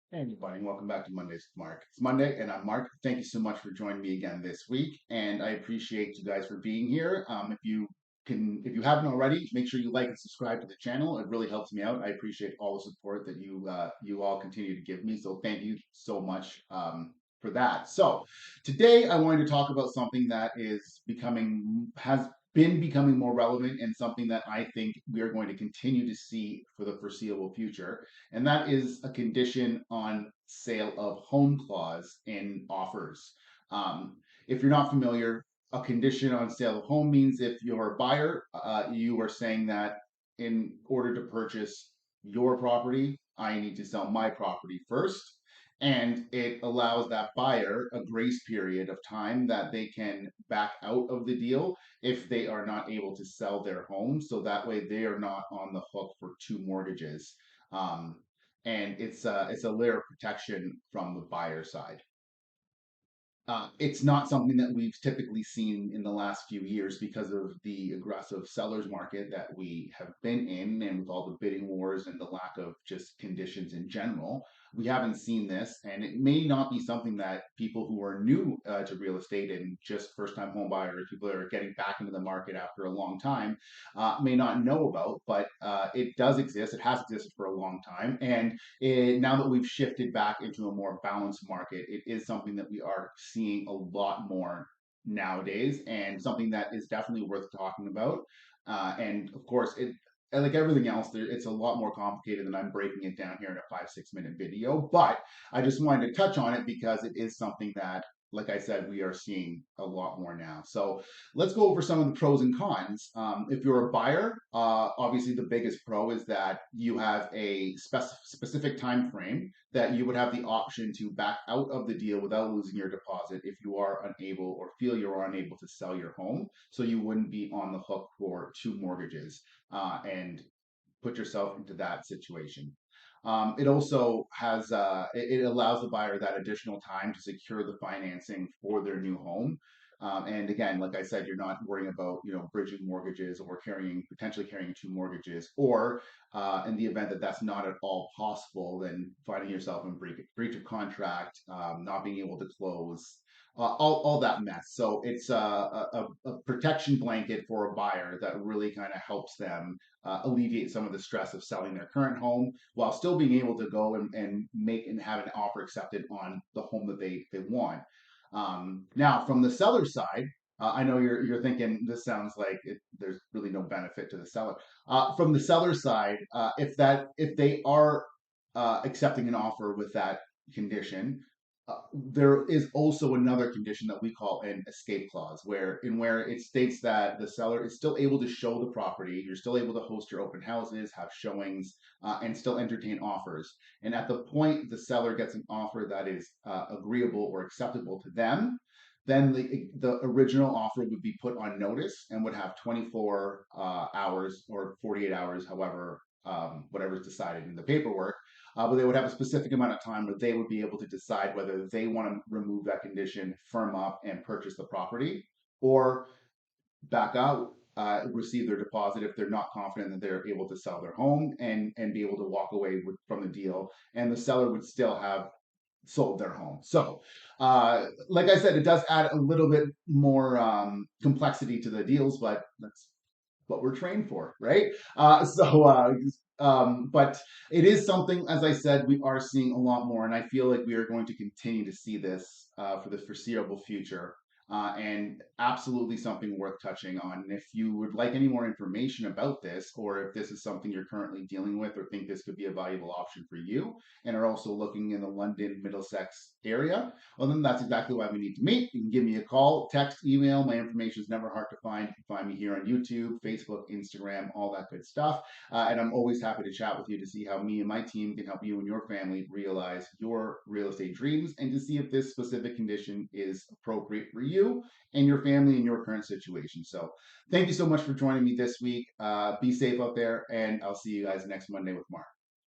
Hey everybody, welcome back to Mondays with Mark. It's Monday, and I'm Mark. Thank you so much for joining me again this week, and I appreciate you guys for being here. If you haven't already, make sure you like and subscribe to the channel. It really helps me out. I appreciate all the support that you all continue to give me. So thank you so much for that. So today I wanted to talk about something that has been becoming more relevant and something that I think we are going to continue to see for the foreseeable future, and that is a condition on sale of home clause in offers. If you're not familiar, a condition on sale of home means if you're a buyer, you are saying that in order to purchase your property, I need to sell my property first. And it allows that buyer a grace period of time that they can back out of the deal if they are not able to sell their home. So that way they are not on the hook for two mortgages, um, and it's a layer of protection from the buyer side. It's not something that we've typically seen in the last few years because of the aggressive sellers market that we have been in, and with all the bidding wars and the lack of just conditions in general. We haven't seen this, and it may not be something that people who are new to real estate and just first-time home buyers, people that are getting back into the market after a long time, may not know about. But it does exist. It has existed for a long time, and now that we've shifted back into a more balanced market, it is something that we are seeing a lot more nowadays, and something that is definitely worth talking about. And of course, and like everything else, it's a lot more complicated than I'm breaking it down here in a 5, 6 minute video. But I just wanted to touch on it because it is something that, like I said, we are seeing a lot more now. So let's go over some of the pros and cons. If you're a buyer, obviously the biggest pro is that you have a specific time frame that you would have the option to back out of the deal without losing your deposit if you are unable or feel you're unable to sell your home. So you wouldn't be on the hook for two mortgages and put yourself into that situation. It also it allows the buyer that additional time to secure the financing for their new home. And again, like I said, you're not worrying about bridging mortgages or potentially carrying two mortgages, or in the event that that's not at all possible, then finding yourself in breach of contract, not being able to close, all that mess. So it's a protection blanket for a buyer that really kind of helps them alleviate some of the stress of selling their current home while still being able to go and make and have an offer accepted on the home that they want. Now, from the seller side, I know you're thinking this sounds like there's really no benefit to the seller. From the seller side, if they are accepting an offer with that condition, there is also another condition that we call an escape clause, where it states that the seller is still able to show the property, you're still able to host your open houses, have showings, and still entertain offers. And at the point the seller gets an offer that is agreeable or acceptable to them, then the original offer would be put on notice and would have 24 hours or 48 hours, however, whatever is decided in the paperwork, but they would have a specific amount of time where they would be able to decide whether they want to remove that condition, firm up, and purchase the property, or back out, receive their deposit if they're not confident that they're able to sell their home and be able to walk away from the deal, and the seller would still have sold their home. So, like I said, it does add a little bit more complexity to the deals, but that's what we're trained for, right? But it is something, as I said, we are seeing a lot more, and I feel like we are going to continue to see this for the foreseeable future. And absolutely something worth touching on. And if you would like any more information about this, or if this is something you're currently dealing with, or think this could be a valuable option for you, and are also looking in the London, Middlesex area, well, then that's exactly why we need to meet. You can give me a call, text, email. My information is never hard to find. You can find me here on YouTube, Facebook, Instagram, all that good stuff. And I'm always happy to chat with you to see how me and my team can help you and your family realize your real estate dreams, and to see if this specific condition is appropriate for you and your family in your current situation. So thank you so much for joining me this week. Be safe out there, and I'll see you guys next Monday with Mark.